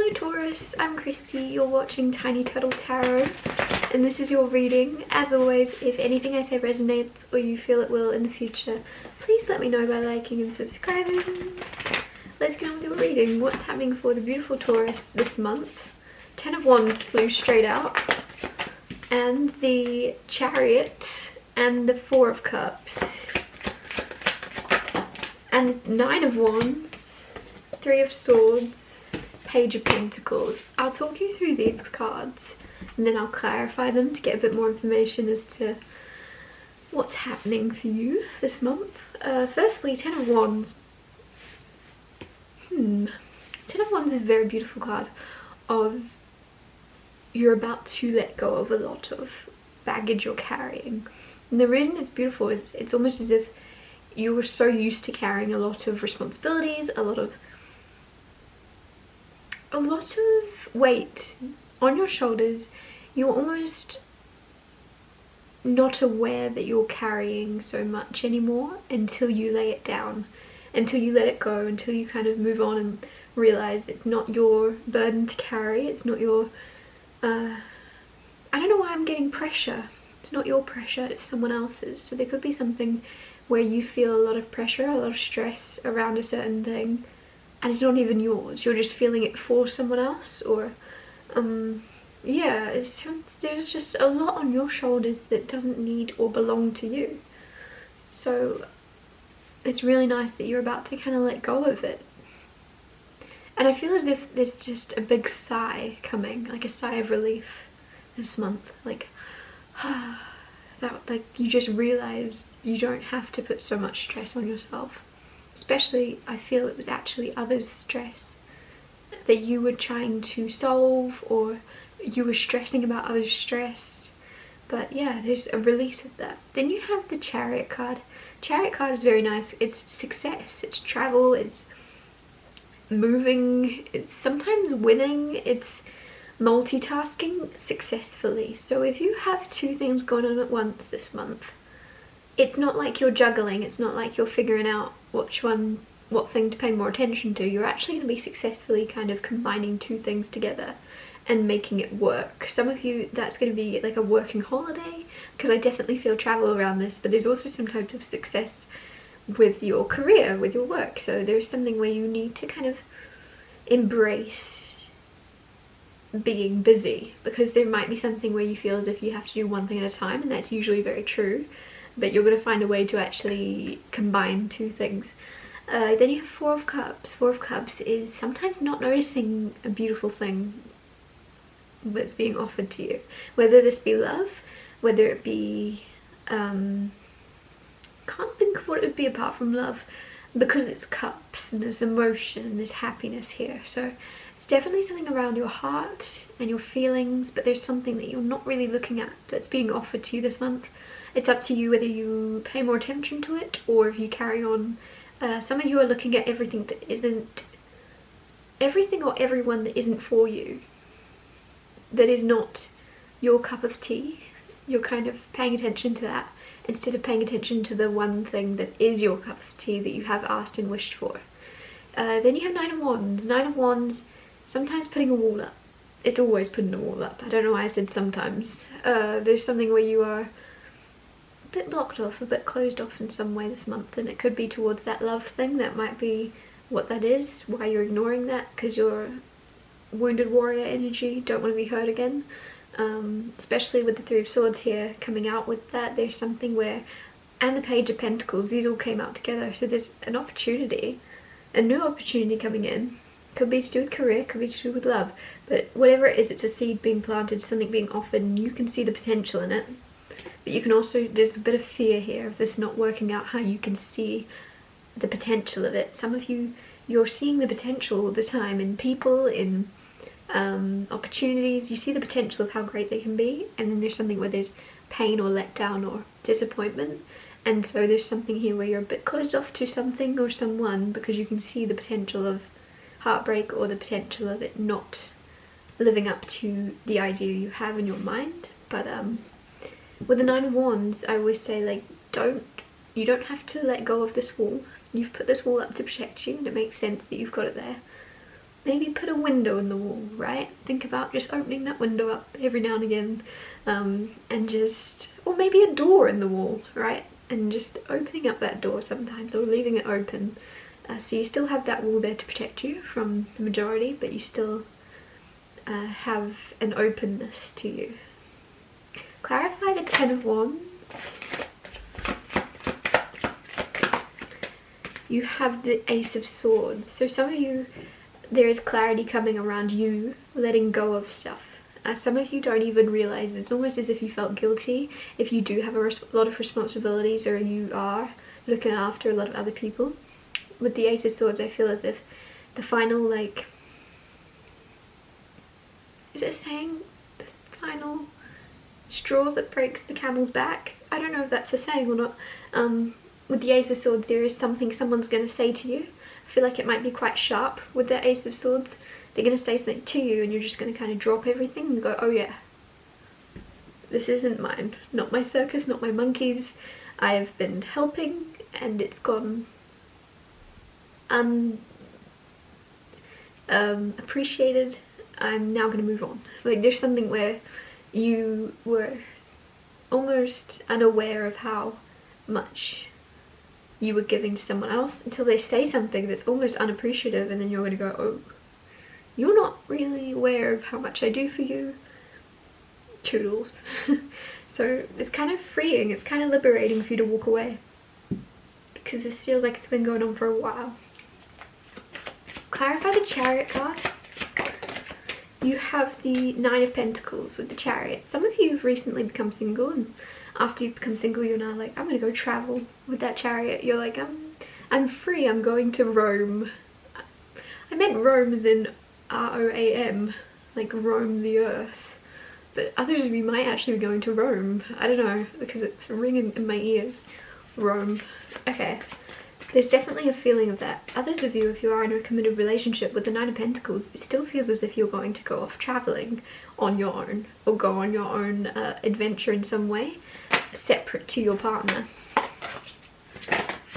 Hello Taurus, I'm Christy, you're watching Tiny Turtle Tarot, and this is your reading. As always, if anything I say resonates or you feel it will in the future, please let me know by liking and subscribing. Let's get on with your reading. What's happening for the beautiful Taurus this month? 10 of Wands flew straight out, and the Chariot, and the 4 of Cups, and 9 of Wands, 3 of Swords, Page of Pentacles. I'll talk you through these cards and then I'll clarify them to get a bit more information as to what's happening for you this month. Firstly, 10 of Wands. 10 of Wands is a very beautiful card of you're about to let go of a lot of baggage you're carrying. And the reason it's beautiful is it's almost as if you were so used to carrying a lot of responsibilities, a lot of weight on your shoulders. You're almost not aware that you're carrying so much anymore until you lay it down, until you let it go, until you kind of move on and realize it's not your burden to carry, it's not your I don't know why I'm getting pressure. It's not your pressure, it's someone else's. So there could be something where you feel a lot of pressure, a lot of stress around a certain thing, and it's not even yours. You're just feeling it for someone else, or yeah, there's just a lot on your shoulders that doesn't need or belong to you. So it's really nice that you're about to kind of let go of it. And I feel as if there's just a big sigh coming, like a sigh of relief this month. Like, like you just realize you don't have to put so much stress on yourself. Especially, I feel it was actually others' stress that you were trying to solve, or you were stressing about others' stress. But yeah, there's a release of that. Then you have the Chariot card. Chariot card is very nice. It's success, it's travel, it's moving, it's sometimes winning, it's multitasking successfully. So if you have 2 things going on at once this month, it's not like you're juggling, it's not like you're figuring out what thing to pay more attention to. You're actually going to be successfully kind of combining 2 things together and making it work. Some of you, that's going to be like a working holiday, because I definitely feel travel around this, but there's also some type of success with your career, with your work. So there's something where you need to kind of embrace being busy, because there might be something where you feel as if you have to do one thing at a time, and that's usually very true, but you're going to find a way to actually combine 2 things. Then you have 4 of Cups. 4 of Cups is sometimes not noticing a beautiful thing that's being offered to you. Whether this be love, whether it be... can't think of what it would be apart from love, because it's cups and there's emotion and there's happiness here. So it's definitely something around your heart and your feelings, but there's something that you're not really looking at that's being offered to you this month. It's up to you whether you pay more attention to it or if you carry on. Some of you are looking at everything that isn't, everything or everyone that isn't for you, that is not your cup of tea. You're kind of paying attention to that instead of paying attention to the one thing that is your cup of tea that you have asked and wished for. Then you have 9 of Wands. 9 of Wands, sometimes putting a wall up. It's always putting a wall up. I don't know why I said sometimes. There's something where you are a bit blocked off, a bit closed off in some way this month, and it could be towards that love thing. That might be what that is, why you're ignoring that, because you're wounded warrior energy, don't want to be hurt again. Especially with the 3 of Swords here coming out with that, there's something where, and the Page of Pentacles, these all came out together, so there's an opportunity, a new opportunity coming in. Could be to do with career, could be to do with love, but whatever it is, it's a seed being planted, something being offered, and you can see the potential in it. But you can also, there's a bit of fear here of this not working out, how you can see the potential of it. Some of you, you're seeing the potential all the time in people, in opportunities. You see the potential of how great they can be, and then there's something where there's pain or letdown or disappointment, and so there's something here where you're a bit closed off to something or someone because you can see the potential of heartbreak or the potential of it not living up to the idea you have in your mind. But with the 9 of Wands, I always say, like, you don't have to let go of this wall. You've put this wall up to protect you, and it makes sense that you've got it there. maybe put a window in the wall, right? Think about just opening that window up every now and again, and just, or maybe a door in the wall, right? And just opening up that door sometimes, or leaving it open. So you still have that wall there to protect you from the majority, but you still have an openness to you. Clarify the Ten of Wands. You have the Ace of Swords. So some of you, there is clarity coming around you letting go of stuff. Some of you don't even realize, it's almost as if you felt guilty if you do have a lot of responsibilities, or you are looking after a lot of other people. With the Ace of Swords, I feel as if the final, like, is it saying the final straw that breaks the camel's back? I don't know if that's a saying or not. With the Ace of Swords, there is something someone's going to say to you. I feel like it might be quite sharp with the Ace of Swords. They're going to say something to you and you're just going to kind of drop everything and go, oh yeah, this isn't mine, not my circus, not my monkeys. I've been helping and it's gone appreciated. I'm now going to move on. Like, there's something where you were almost unaware of how much you were giving to someone else until they say something that's almost unappreciative, and then you're going to go, oh, you're not really aware of how much I do for you. Toodles. So it's kind of freeing, it's kind of liberating for you to walk away, because this feels like it's been going on for a while. Clarify the Chariot card. You have the Nine of Pentacles with the Chariot. Some of you have recently become single, and after you've become single, you're now like, I'm gonna go travel with that Chariot. You're like, I'm free, I'm going to Rome. I meant Rome as in R-O-A-M, like roam the earth. But others of you might actually be going to Rome. I don't know, because it's ringing in my ears. Rome. Okay. There's definitely a feeling of that. Others of you, if you are in a committed relationship with the Nine of Pentacles, it still feels as if you're going to go off traveling on your own, or go on your own adventure in some way, separate to your partner.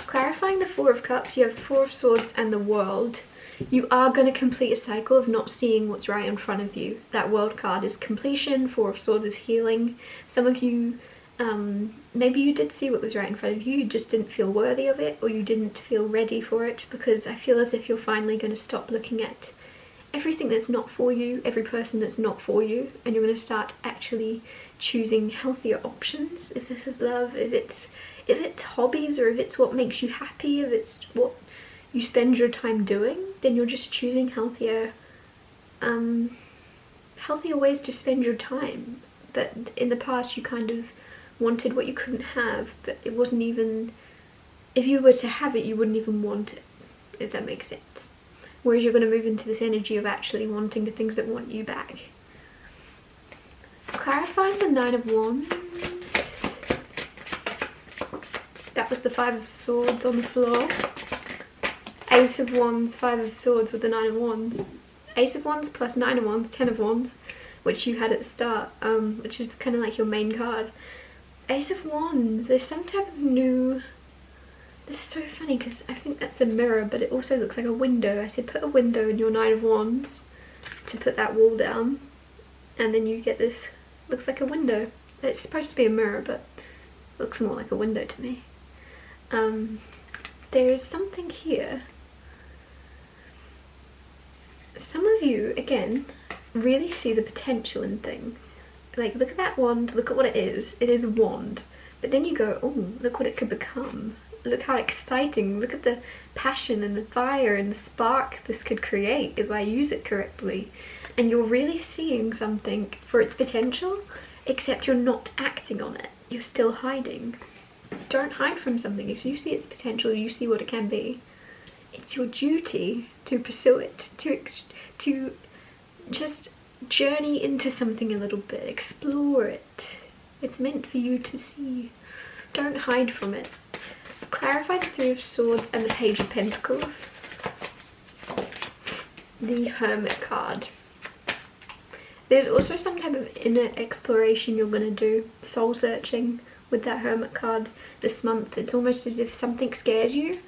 Clarifying the Four of Cups, you have Four of Swords and the World. You are going to complete a cycle of not seeing what's right in front of you. That World card is completion, Four of Swords is healing. Some of you, maybe you did see what was right in front of you, you just didn't feel worthy of it, or you didn't feel ready for it, because I feel as if you're finally going to stop looking at everything that's not for you, every person that's not for you, and you're going to start actually choosing healthier options. If this is love, if it's hobbies, or if it's what makes you happy, if it's what you spend your time doing, then you're just choosing healthier ways to spend your time. But in the past you kind of wanted what you couldn't have, but it wasn't even, if you were to have it, you wouldn't even want it, if that makes sense. Whereas you're going to move into this energy of actually wanting the things that want you back. Clarifying the Nine of Wands. That was the Five of Swords on the floor. Ace of Wands, Five of Swords with the Nine of Wands. Ace of Wands plus Nine of Wands, Ten of Wands, which you had at the start, which is kind of like your main card. Ace of Wands, there's some type of new, this is so funny because I think that's a mirror, but it also looks like a window. I said put a window in your Nine of Wands to put that wall down, and then you get this, looks like a window. It's supposed to be a mirror, but it looks more like a window to me. There's something here. Some of you, again, really see the potential in things. Like, look at that wand, look at what it is. It is a wand. But then you go, oh, look what it could become. Look how exciting, look at the passion and the fire and the spark this could create if I use it correctly. And you're really seeing something for its potential, except you're not acting on it. You're still hiding. Don't hide from something. If you see its potential, you see what it can be. It's your duty to pursue it, to just journey into something a little bit, explore it. It's meant for you to see. Don't hide from it. Clarify the Three of Swords and the Page of Pentacles. The Hermit card. There's also some type of inner exploration you're going to do, soul searching with that Hermit card this month. It's almost as if something scares you,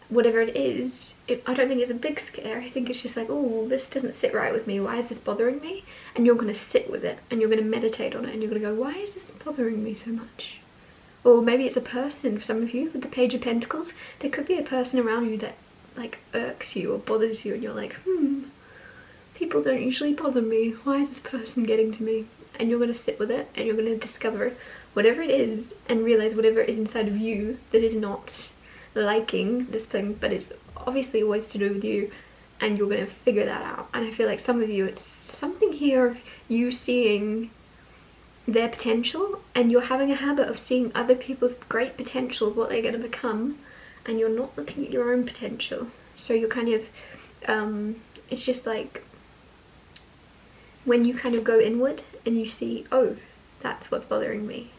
whatever it is, I don't think it's a big scare. I think it's just like, oh, this doesn't sit right with me. Why is this bothering me? And you're going to sit with it and you're going to meditate on it and you're going to go, why is this bothering me so much? Or maybe it's a person for some of you with the Page of Pentacles. There could be a person around you that like irks you or bothers you and you're like, people don't usually bother me. Why is this person getting to me? And you're going to sit with it and you're going to discover whatever it is and realize whatever is inside of you that is not liking this thing, but it's obviously always to do with you, and you're going to figure that out. And I feel like some of you, it's something here of you seeing their potential, and you're having a habit of seeing other people's great potential, what they're going to become, and you're not looking at your own potential. So you're kind of it's just like when you kind of go inward and you see, oh, that's what's bothering me.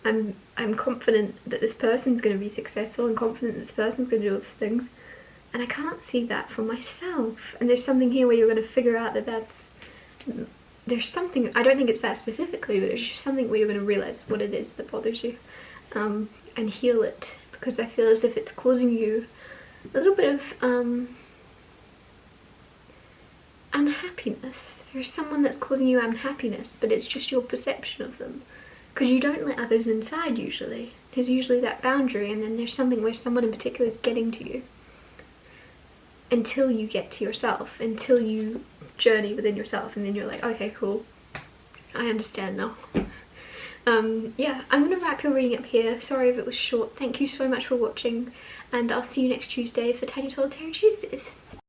I'm confident that this person's going to be successful and confident that this person's going to do all these things, and I can't see that for myself. And there's something here where you're going to figure out that there's something, I don't think it's that specifically, but there's just something where you're going to realize what it is that bothers you, and heal it, because I feel as if it's causing you a little bit of unhappiness. There's someone that's causing you unhappiness, but it's just your perception of them. Because you don't let others inside usually. There's usually that boundary, and then there's something where someone in particular is getting to you. Until you get to yourself, until you journey within yourself, and then you're like, okay, cool, I understand now. Yeah, I'm going to wrap your reading up here. Sorry if it was short. Thank you so much for watching, and I'll see you next Tuesday for Tiny Solitary Tuesdays.